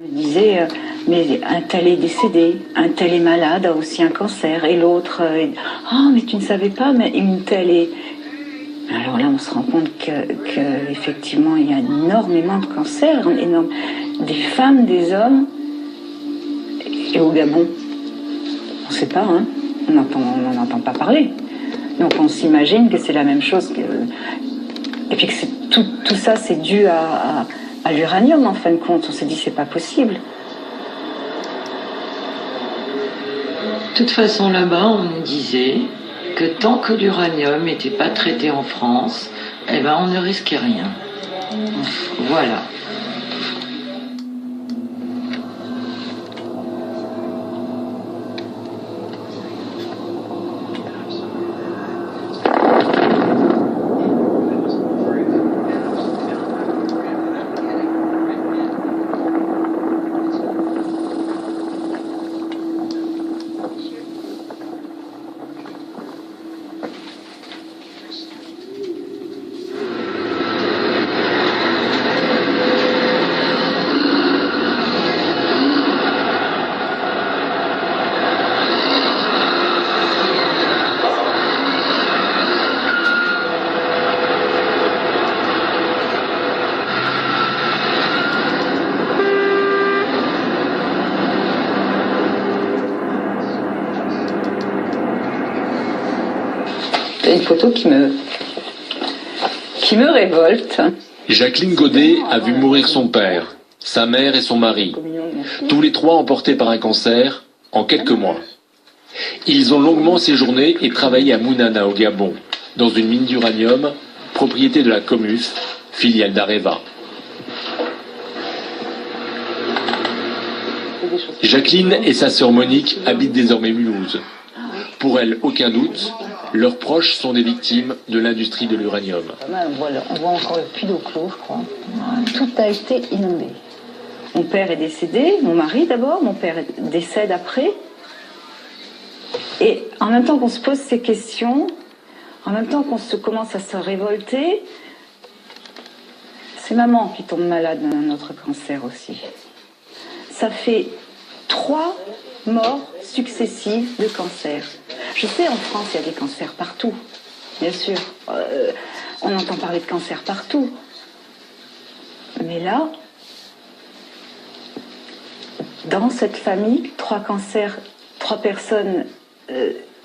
On disait, mais un tel est décédé, un tel est malade, a aussi un cancer, et l'autre, mais tu ne savais pas, mais une telle est... Alors là, on se rend compte que effectivement, il y a énormément de cancers, des femmes, des hommes, et au Gabon, on ne sait pas, hein, on n'en entend pas parler. Donc on s'imagine que c'est la même chose, et puis que tout ça, c'est dû à l'uranium, en fin de compte. On s'est dit, c'est pas possible. De toute façon, là-bas, on nous disait que tant que l'uranium n'était pas traité en France, on ne risquait rien. Voilà. Une photo qui me révolte. Jacqueline Godet a vu mourir son père, sa mère et son mari, tous les trois emportés par un cancer en quelques mois. Ils ont longuement séjourné et travaillé à Mounana au Gabon, dans une mine d'uranium, propriété de la Comuf, filiale d'Areva. Jacqueline et sa sœur Monique habitent désormais Mulhouse. Pour elles, aucun doute, leurs proches sont des victimes de l'industrie de l'uranium. On voit encore le puits d'eau clos, je crois. Tout a été inondé. Mon père est décédé, mon mari d'abord, mon père décède après. Et en même temps qu'on se pose ces questions, en même temps qu'on commence à se révolter, c'est maman qui tombe malade d'un autre cancer aussi. Ça fait 3 morts successives de cancer. Je sais, en France, il y a des cancers partout, bien sûr. On entend parler de cancer partout. Mais là, dans cette famille, 3 cancers, 3 personnes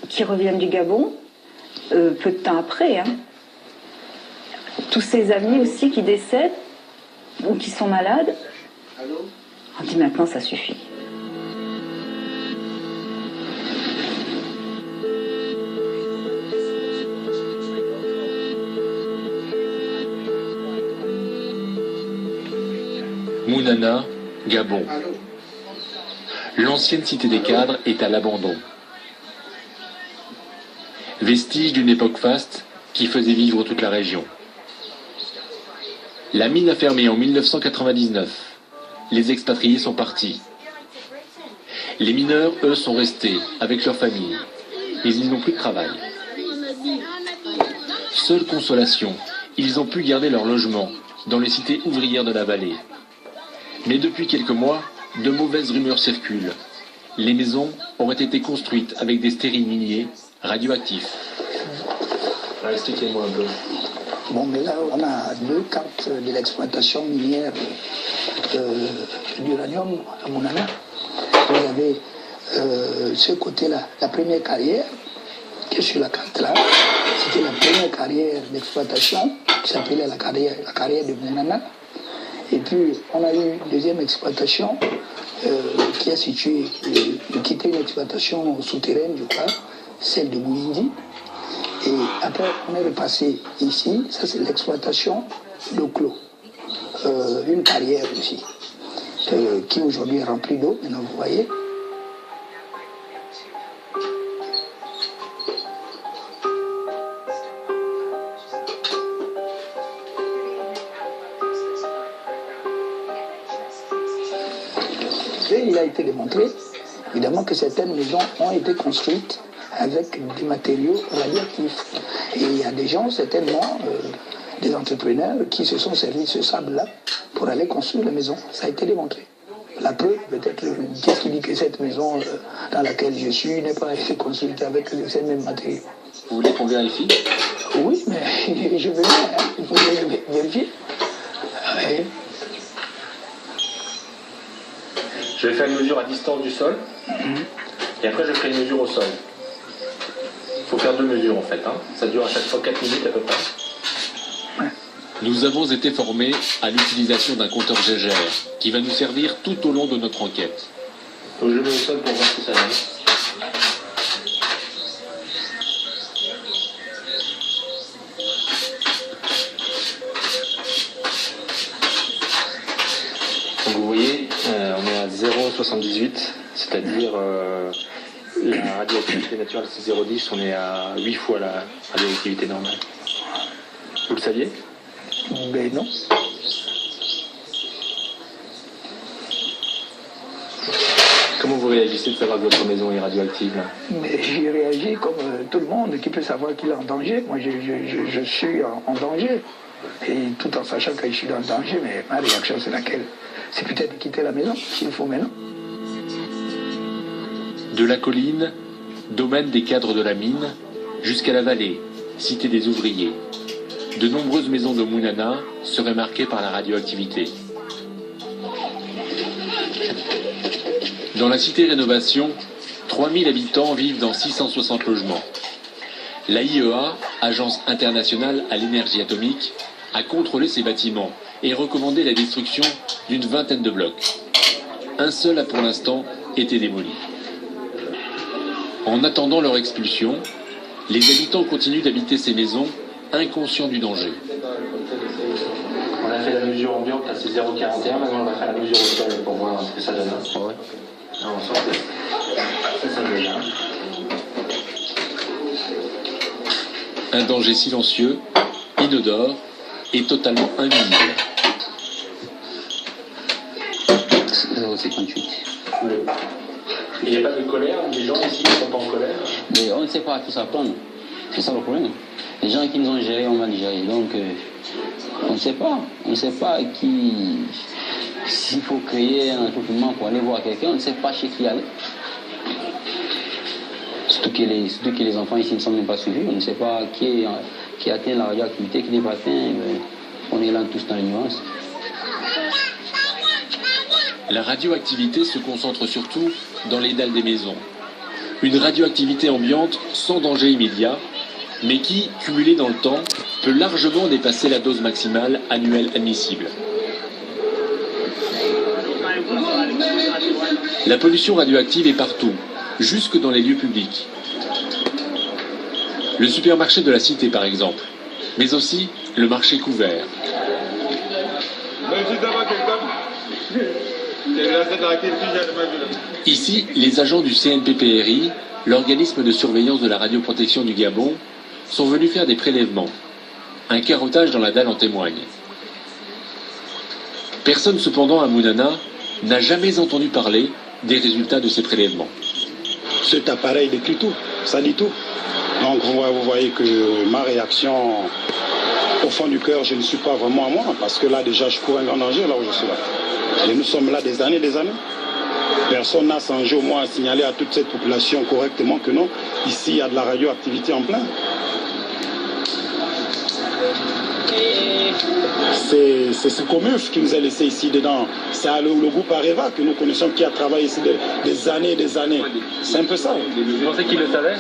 qui reviennent du Gabon, peu de temps après. Hein. Tous ces amis aussi qui décèdent, ou qui sont malades. On dit maintenant, ça suffit. Mounana, Gabon. L'ancienne cité des cadres est à l'abandon. Vestige d'une époque faste qui faisait vivre toute la région. La mine a fermé en 1999. Les expatriés sont partis. Les mineurs, eux, sont restés avec leurs familles. Mais ils n'ont plus de travail. Seule consolation, ils ont pu garder leur logement dans les cités ouvrières de la vallée. Mais depuis quelques mois, de mauvaises rumeurs circulent. Les maisons auraient été construites avec des stériles miniers radioactifs. Expliquez-moi un peu. Bon, mais là, on a 2 cartes de l'exploitation minière d'uranium à Mounana. Vous avez ce côté-là, la première carrière, qui est sur la carte là. C'était la première carrière d'exploitation, qui s'appelait la carrière de Mounana. Et puis, on a eu une deuxième exploitation qui a situé, qui était une exploitation souterraine, je crois, celle de Bouindi. Et après, on est repassé ici, ça c'est l'exploitation d'eau clos. Une carrière aussi, qui aujourd'hui est remplie d'eau, maintenant vous voyez. Et il a été démontré, évidemment, que certaines maisons ont été construites avec des matériaux radioactifs. Et il y a des gens, certainement, des entrepreneurs, qui se sont servis de ce sable-là pour aller construire les maisons. Ça a été démontré. La preuve, peut-être, qu'est-ce qui dit que cette maison dans laquelle je suis n'est pas été construite avec ces mêmes matériaux. Vous voulez qu'on vérifie? Oui, mais je veux bien, hein. Il faut vérifier. Oui. Je vais faire une mesure à distance du sol, et après je ferai une mesure au sol. Il faut faire 2 mesures en fait, hein. Ça dure à chaque fois 4 minutes à peu près. Nous avons été formés à l'utilisation d'un compteur Gégère, qui va nous servir tout au long de notre enquête. Donc je le mets au sol pour voir ce que ça donne. Donc vous voyez, on est à 0,78, c'est-à-dire la radioactivité naturelle c'est 0,10, on est à 8 fois la radioactivité normale. Vous le saviez? Ben non. Comment vous réagissez de savoir que votre maison est radioactive là? Mais j'ai réagi comme tout le monde qui peut savoir qu'il est en danger. Moi, je suis en danger. Et tout en sachant que je suis en danger, mais ma réaction, c'est laquelle? C'est peut-être de quitter la maison, s'il faut maintenant. De la colline, domaine des cadres de la mine, jusqu'à la vallée, cité des ouvriers. De nombreuses maisons de Mounana seraient marquées par la radioactivité. Dans la cité Rénovation, 3000 habitants vivent dans 660 logements. La IEA, Agence internationale à l'énergie atomique, a contrôlé ces bâtiments et recommandé la destruction d'une vingtaine de blocs. Un seul a pour l'instant été démoli. En attendant leur expulsion, les habitants continuent d'habiter ces maisons inconscients du danger. On a fait la mesure ambiante, là c'est 0,41, maintenant on va faire la mesure au sol pour voir ce que ça donne. Ouais. Non, on sent que ça donne bien. Un danger silencieux, inodore et totalement invisible. 0,58. Il n'y a pas de colère, les gens ici ne sont pas en colère. Mais on ne sait pas à qui s'attendre. C'est ça le problème. Les gens qui nous ont gérés, on va les gérer. Donc, on ne sait pas. On ne sait pas qui. S'il faut créer un attroupement pour aller voir quelqu'un, on ne sait pas chez qui aller. Surtout que les enfants ici ne sont même pas suivis. On ne sait pas qui atteint la radioactivité, qui n'est pas atteint. On est là tous dans les nuances. La radioactivité se concentre surtout dans les dalles des maisons. Une radioactivité ambiante sans danger immédiat, mais qui, cumulée dans le temps, peut largement dépasser la dose maximale annuelle admissible. La pollution radioactive est partout, jusque dans les lieux publics. Le supermarché de la cité, par exemple, mais aussi le marché couvert. Ici, les agents du CNPPRI, l'organisme de surveillance de la radioprotection du Gabon, sont venus faire des prélèvements. Un carottage dans la dalle en témoigne. Personne cependant à Mounana n'a jamais entendu parler des résultats de ces prélèvements. Cet appareil décrit tout, ça dit tout. Donc vous voyez que ma réaction, au fond du cœur, je ne suis pas vraiment à moi, parce que là déjà je cours un grand danger là où je suis là. Et nous sommes là des années. Personne n'a songé au moins à signaler à toute cette population correctement que non, ici il y a de la radioactivité en plein. C'est ce Comuf qui nous a laissé ici dedans. C'est le groupe Areva que nous connaissons qui a travaillé ici des années et des années. C'est un peu ça. Vous pensez qu'ils le savaient?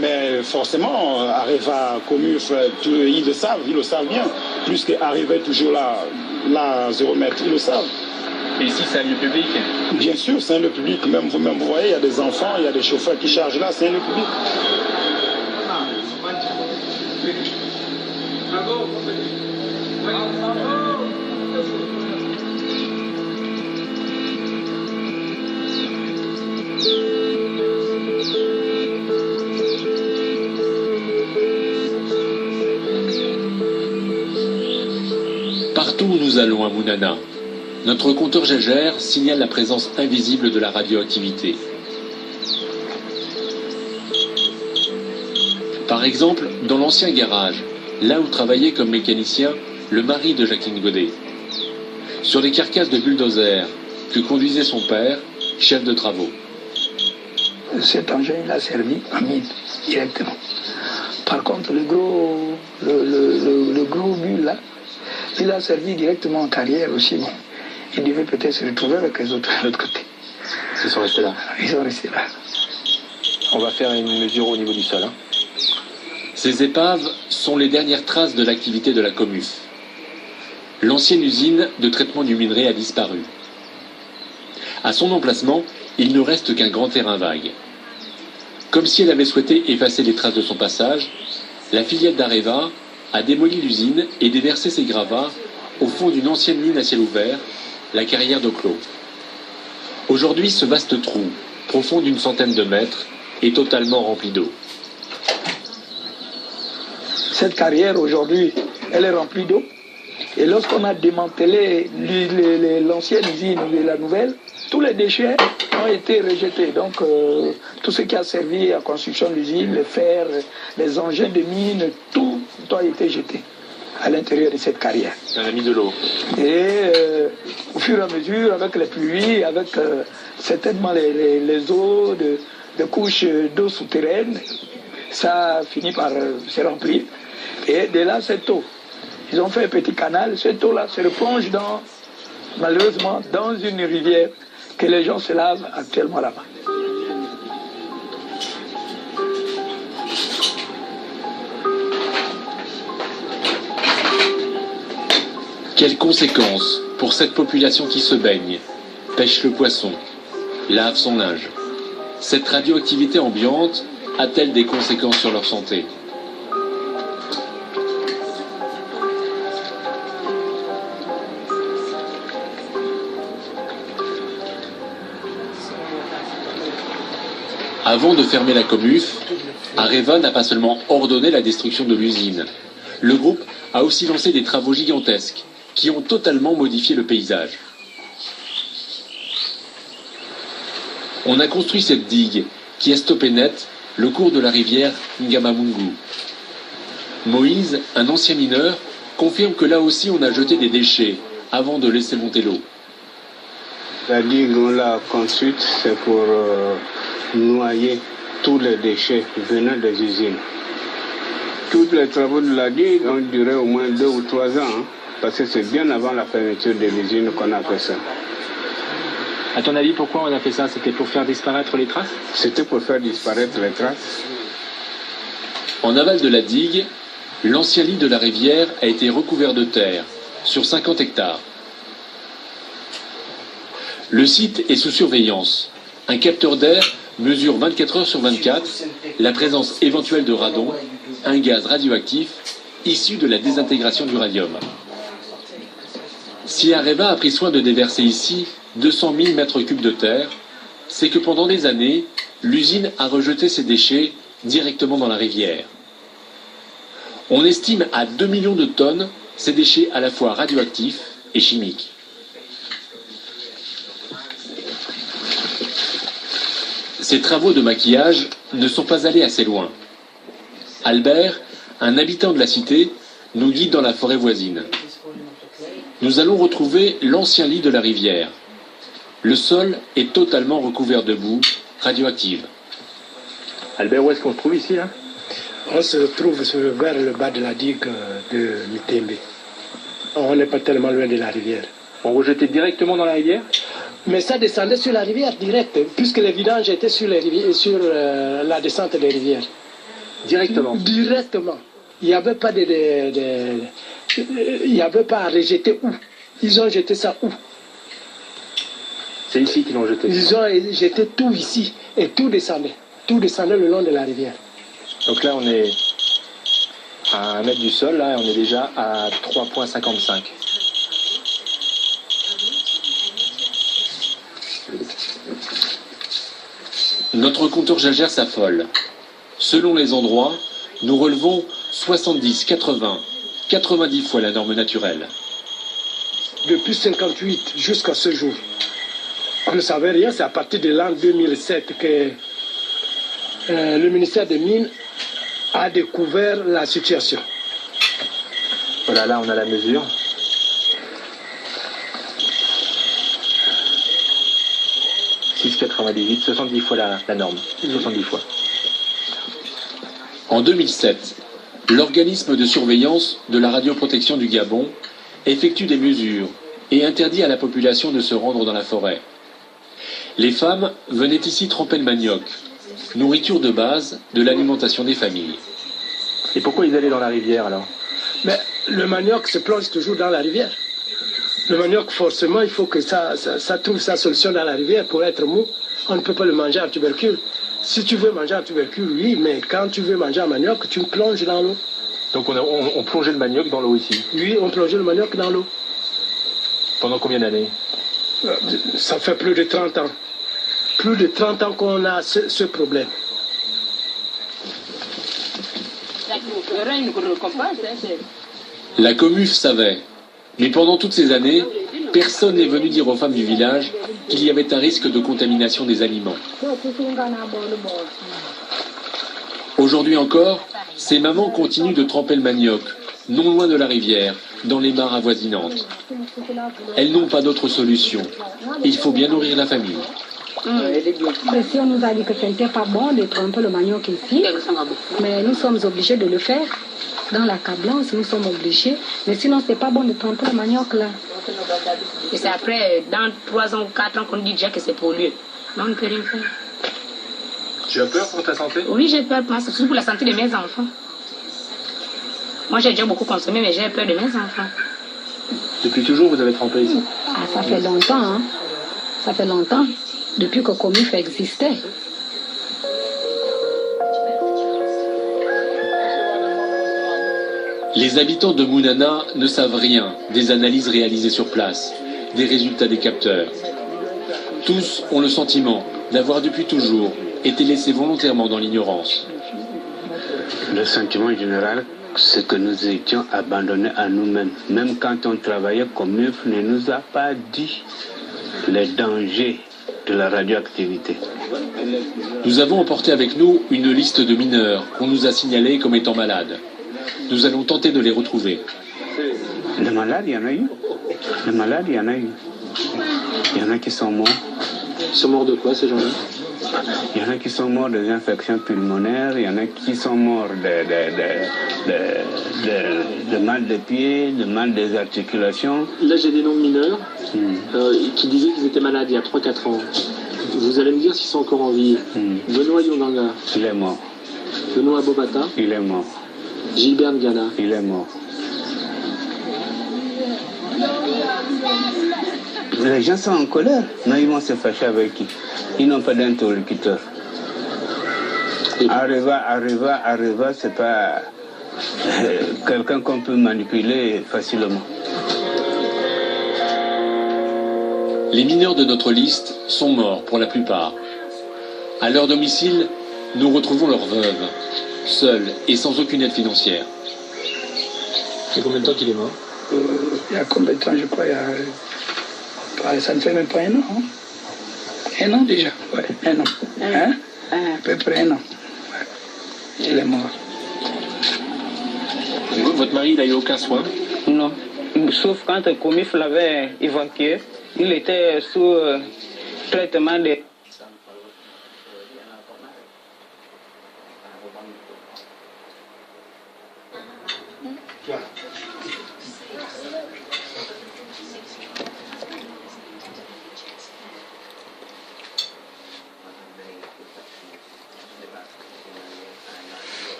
Mais forcément, Areva, Comuf, ils le savent bien. Plus qu'Areva est toujours là, 0 mètre, ils le savent. Et ici, c'est un lieu public? Bien sûr, c'est un lieu public. Même vous voyez, il y a des enfants, il y a des chauffeurs qui chargent là, c'est un lieu public. Partout où nous allons à Mounana, notre compteur Gégère signale la présence invisible de la radioactivité. Par exemple, dans l'ancien garage, là où travaillait comme mécanicien le mari de Jacqueline Godet. Sur les carcasses de bulldozers, que conduisait son père, chef de travaux. Cet engin, il a servi en mine directement. Par contre, le gros but là, il a servi directement en carrière aussi. Bon, il devait peut-être se retrouver avec les autres de l'autre côté. Ils sont restés là. Ils sont restés là. On va faire une mesure au niveau du sol. Ces épaves sont les dernières traces de l'activité de la Comuf. L'ancienne usine de traitement du minerai a disparu. À son emplacement, il ne reste qu'un grand terrain vague. Comme si elle avait souhaité effacer les traces de son passage, la filiale d'Areva a démoli l'usine et déversé ses gravats au fond d'une ancienne mine à ciel ouvert, la carrière d'Oclos. Aujourd'hui, ce vaste trou, profond d'une centaine de mètres, est totalement rempli d'eau. Cette carrière, aujourd'hui, elle est remplie d'eau. Et lorsqu'on a démantelé l'ancienne usine et la nouvelle, tous les déchets ont été rejetés. Donc, tout ce qui a servi à la construction de l'usine, le fer, les engins de mine, tout a été jeté à l'intérieur de cette carrière. On a mis de l'eau. Et au fur et à mesure, avec les pluies, avec certainement les eaux de couches d'eau souterraine, ça finit par se remplir. Et de là, cette eau, ils ont fait un petit canal. Cette eau-là se replonge malheureusement dans une rivière que les gens se lavent actuellement là-bas. Quelles conséquences pour cette population qui se baigne, pêche le poisson, lave son linge? Cette radioactivité ambiante a-t-elle des conséquences sur leur santé? Avant de fermer la Comuf, Areva n'a pas seulement ordonné la destruction de l'usine. Le groupe a aussi lancé des travaux gigantesques qui ont totalement modifié le paysage. On a construit cette digue qui a stoppé net le cours de la rivière Ngamamungu. Moïse, un ancien mineur, confirme que là aussi on a jeté des déchets avant de laisser monter l'eau. La digue, on l'a construite, c'est pour noyer tous les déchets venant des usines. Tous les travaux de la digue ont duré au moins 2 ou 3 ans, hein, parce que c'est bien avant la fermeture de l'usine qu'on a fait ça. À ton avis, pourquoi on a fait ça? C'était pour faire disparaître les traces? C'était pour faire disparaître les traces. En aval de la digue, l'ancien lit de la rivière a été recouvert de terre, sur 50 hectares. Le site est sous surveillance. Un capteur d'air mesure 24 heures sur 24 la présence éventuelle de radon, un gaz radioactif issu de la désintégration d'uranium. Si Areva a pris soin de déverser ici 200 000 mètres cubes de terre, c'est que pendant des années, l'usine a rejeté ses déchets directement dans la rivière. On estime à 2 millions de tonnes ces déchets à la fois radioactifs et chimiques. Ces travaux de maquillage ne sont pas allés assez loin. Albert, un habitant de la cité, nous guide dans la forêt voisine. Nous allons retrouver l'ancien lit de la rivière. Le sol est totalement recouvert de boue radioactive. Albert, où est-ce qu'on se trouve ici, là? On se trouve vers le bas de la digue de Mitembe. On n'est pas tellement loin de la rivière. On rejetait directement dans la rivière? Mais ça descendait sur la rivière direct, puisque les vidanges étaient sur la descente des rivières. Directement? Directement. Il n'y avait pas il n'y avait pas à rejeter où. Ils ont jeté ça où? C'est ici qu'ils l'ont jeté? Ils ont jeté tout ici, et tout descendait. Tout descendait le long de la rivière. Donc là, on est à 1 mètre du sol, là, et on est déjà à 3,55. Notre compteur Jaeger s'affole. Selon les endroits, nous relevons 70, 80, 90 fois la norme naturelle. Depuis 58 jusqu'à ce jour, on ne savait rien. C'est à partir de l'an 2007 que le ministère des Mines a découvert la situation. Voilà, là on a la mesure. 6,98, 70 fois la norme. 70 fois. En 2007, l'organisme de surveillance de la radioprotection du Gabon effectue des mesures et interdit à la population de se rendre dans la forêt. Les femmes venaient ici tremper le manioc, nourriture de base de l'alimentation des familles. Et pourquoi ils allaient dans la rivière alors? Mais le manioc se plonge toujours dans la rivière. Le manioc, forcément, il faut que ça trouve sa solution dans la rivière pour être mou. On ne peut pas le manger en tubercule. Si tu veux manger en tubercule, oui, mais quand tu veux manger en manioc, tu plonges dans l'eau. Donc on plongeait le manioc dans l'eau ici? Oui, on plongeait le manioc dans l'eau. Pendant combien d'années? Ça fait plus de 30 ans. Plus de 30 ans qu'on a ce problème. La Comuf savait, mais pendant toutes ces années, personne n'est venu dire aux femmes du village qu'il y avait un risque de contamination des aliments. Aujourd'hui encore, ces mamans continuent de tremper le manioc, non loin de la rivière, dans les mares avoisinantes. Elles n'ont pas d'autre solution. Il faut bien nourrir la famille. Si on nous a dit que ce n'était pas bon de tremper le manioc ici, mais nous sommes obligés de le faire. Dans la Cablance, nous sommes obligés. Mais sinon, ce n'est pas bon de tremper le manioc là. Et c'est après, dans 3 ans ou 4 ans, qu'on dit déjà que c'est pollué. Mais on ne peut rien faire. Tu as peur pour ta santé? Oui, j'ai peur, surtout pour la santé de mes enfants. Moi, j'ai déjà beaucoup consommé, mais j'ai peur de mes enfants. Depuis toujours, vous avez trempé ici? Ah, ça fait longtemps, hein. Ça fait longtemps, depuis que Comuf existait. Les habitants de Mounana ne savent rien des analyses réalisées sur place, des résultats des capteurs. Tous ont le sentiment d'avoir depuis toujours été laissés volontairement dans l'ignorance. Le sentiment général, c'est que nous étions abandonnés à nous-mêmes. Même quand on travaillait, Comuf ne nous a pas dit les dangers de la radioactivité. Nous avons emporté avec nous une liste de mineurs qu'on nous a signalés comme étant malades. Nous allons tenter de les retrouver. Les malades, il y en a eu. Les malades, il y en a eu. Il y en a qui sont morts. Ils sont morts de quoi, ces gens-là? Il y en a qui sont morts des infections pulmonaires, il y en a qui sont morts de mal de pied, de mal des articulations. Là, j'ai des noms de mineurs qui disaient qu'ils étaient malades il y a 3-4 ans. Vous allez me dire s'ils sont encore en vie. Benoît Yondanga. Il est mort. Benoît Bobata. Il est mort. Gilbert Ngana. Il est mort. Les gens sont en colère, mais ils vont se fâcher avec qui? Ils n'ont pas d'interlocuteur. Areva, c'est pas quelqu'un qu'on peut manipuler facilement. Les mineurs de notre liste sont morts pour la plupart. À leur domicile, nous retrouvons leurs veuves, seules et sans aucune aide financière. Il y a combien de temps qu'il est mort? Il y a combien de temps, je crois, ça ne fait même pas 1 an. Hein? 1 an déjà, ouais, 1 an. Hein? À peu près 1 an. Ouais. Il est mort. Votre mari, il n'a eu aucun soin? Non. Sauf quand Comif l'avait évacué, il était sous traitement de...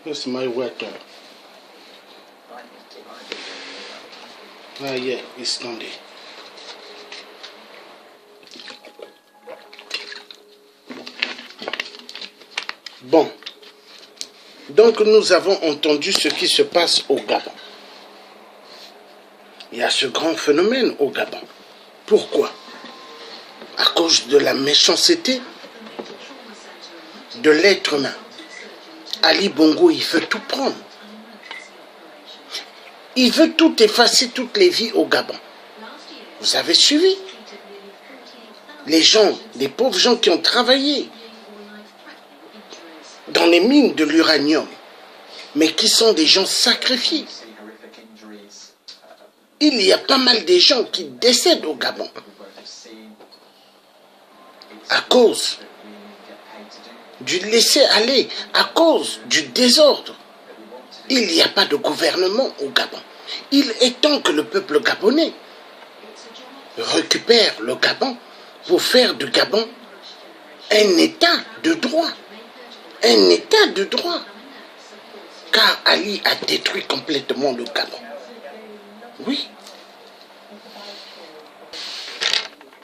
Where's my water? Ah, yeah, it's down there. Bon. Donc, nous avons entendu ce qui se passe au Gabon. Il y a ce grand phénomène au Gabon. Pourquoi? À cause de la méchanceté de l'être humain. Ali Bongo, il veut tout prendre. Il veut tout effacer, toutes les vies au Gabon. Vous avez suivi? Les gens, les pauvres gens qui ont travaillé dans les mines de l'uranium, mais qui sont des gens sacrifiés. il y a pas mal de gens qui décèdent au Gabon à cause du laisser-aller, à cause du désordre. Il n'y a pas de gouvernement au Gabon. Il est temps que le peuple gabonais récupère le Gabon pour faire du Gabon un état de droit. Un état de droit. Car Ali a détruit complètement le Gabon. Oui.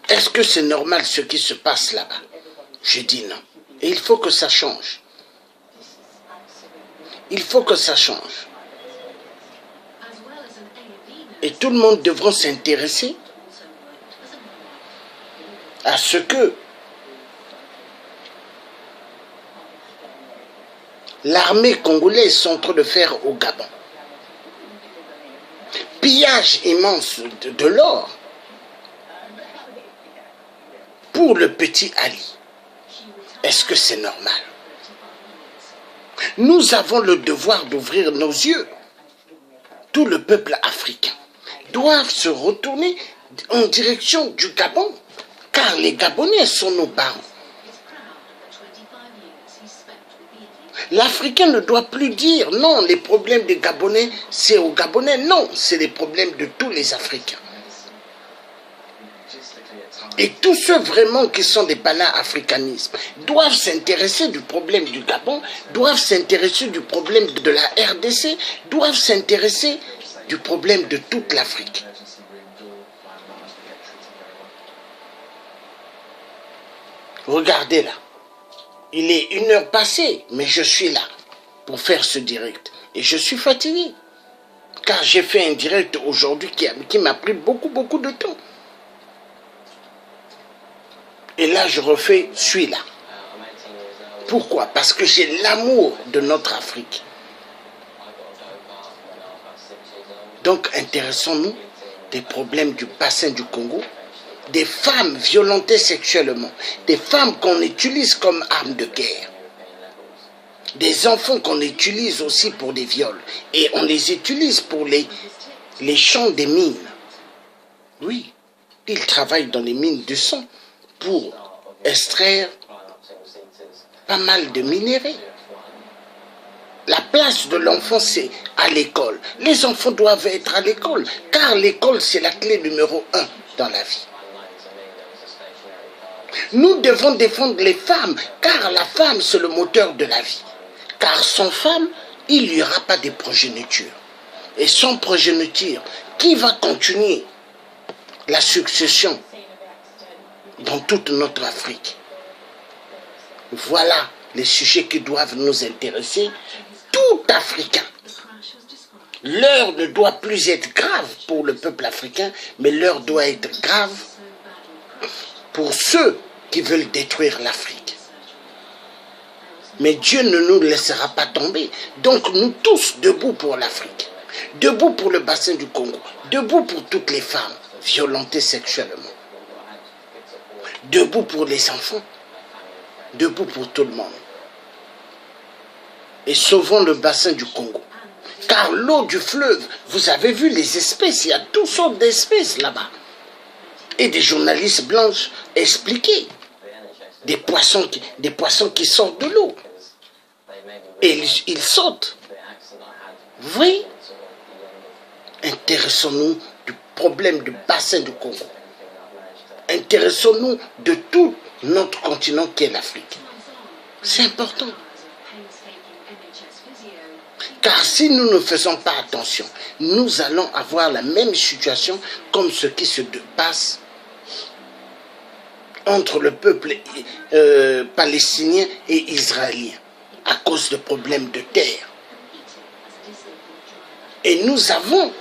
Est-ce que c'est normal ce qui se passe là-bas? Je dis non. Et il faut que ça change. Il faut que ça change. Et tout le monde devra s'intéresser à ce que l'armée congolaise est en train de faire au Gabon. Pillage immense de l'or pour le petit Ali. Est-ce que c'est normal? Nous avons le devoir d'ouvrir nos yeux. Tout le peuple africain doit se retourner en direction du Gabon, car les Gabonais sont nos parents. L'Africain ne doit plus dire non, les problèmes des Gabonais, c'est aux Gabonais. Non, c'est les problèmes de tous les Africains. Et tous ceux vraiment qui sont des panafricanismes doivent s'intéresser du problème du Gabon, doivent s'intéresser du problème de la RDC, doivent s'intéresser du problème de toute l'Afrique. Regardez là. Il est 1 heure passée, mais je suis là pour faire ce direct. Et je suis fatigué. Car j'ai fait un direct aujourd'hui qui m'a pris beaucoup de temps. Et là, je refais celui-là. Pourquoi? Parce que j'ai l'amour de notre Afrique. Donc, intéressons-nous des problèmes du bassin du Congo, des femmes violentées sexuellement, des femmes qu'on utilise comme armes de guerre, des enfants qu'on utilise aussi pour des viols, et on les utilise pour les champs des mines. Oui, ils travaillent dans les mines du sang pour extraire pas mal de minéraux. La place de l'enfant, c'est à l'école. Les enfants doivent être à l'école, car l'école, c'est la clé numéro 1 dans la vie. Nous devons défendre les femmes, car la femme, c'est le moteur de la vie. Car sans femme, il n'y aura pas de progéniture. Et sans progéniture, qui va continuer la succession dans toute notre Afrique? Voilà les sujets qui doivent nous intéresser, tout Africain. L'heure ne doit plus être grave pour le peuple africain, mais l'heure doit être grave pour ceux qui veulent détruire l'Afrique. Mais Dieu ne nous laissera pas tomber. Donc nous tous debout pour l'Afrique, debout pour le bassin du Congo, debout pour toutes les femmes violentées sexuellement, debout pour les enfants, debout pour tout le monde. Et sauvons le bassin du Congo. Car l'eau du fleuve, vous avez vu les espèces, il y a toutes sortes d'espèces là-bas. Et des journalistes blanches expliquaient des poissons qui sortent de l'eau. Et ils sautent. Vous voyez? Intéressons-nous du problème du bassin du Congo. Intéressons-nous de tout notre continent qui est l'Afrique. C'est important. Car si nous ne faisons pas attention, nous allons avoir la même situation comme ce qui se passe entre le peuple palestinien et israélien à cause de problèmes de terre. Et nous avons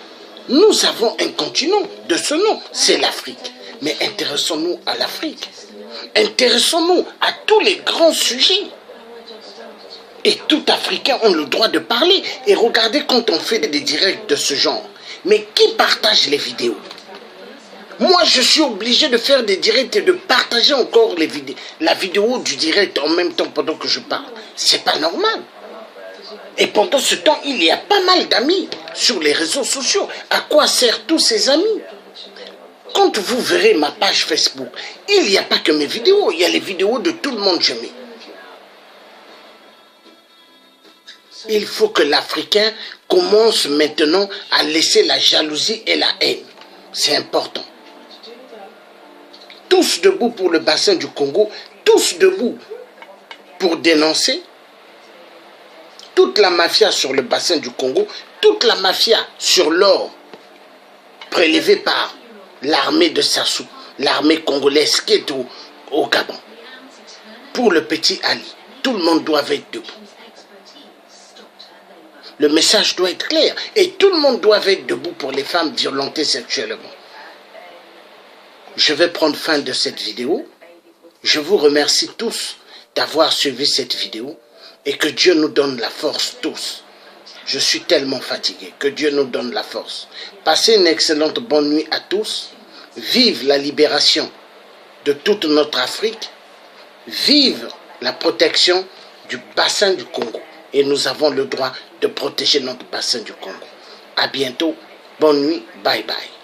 un continent de ce nom, c'est l'Afrique. Mais intéressons-nous à l'Afrique. Intéressons-nous à tous les grands sujets. Et tout Africain a le droit de parler. Et regardez quand on fait des directs de ce genre. Mais qui partage les vidéos? Moi, je suis obligé de faire des directs et de partager encore la vidéo du direct en même temps pendant que je parle. C'est pas normal. Et pendant ce temps, il y a pas mal d'amis sur les réseaux sociaux. À quoi servent tous ces amis? Quand vous verrez ma page Facebook, il n'y a pas que mes vidéos, il y a les vidéos de tout le monde que je mets. Il faut que l'Africain commence maintenant à laisser la jalousie et la haine. C'est important. Tous debout pour le bassin du Congo, tous debout pour dénoncer toute la mafia sur le bassin du Congo, toute la mafia sur l'or prélevé par l'armée de Sassou, l'armée congolaise qui est au Gabon. Pour le petit Ali, tout le monde doit être debout. Le message doit être clair et tout le monde doit être debout pour les femmes violentées sexuellement. Je vais prendre fin de cette vidéo. Je vous remercie tous d'avoir suivi cette vidéo et que Dieu nous donne la force tous. Je suis tellement fatigué. Que Dieu nous donne la force. Passez une excellente bonne nuit à tous. Vive la libération de toute notre Afrique. Vive la protection du bassin du Congo. Et nous avons le droit de protéger notre bassin du Congo. À bientôt. Bonne nuit. Bye bye.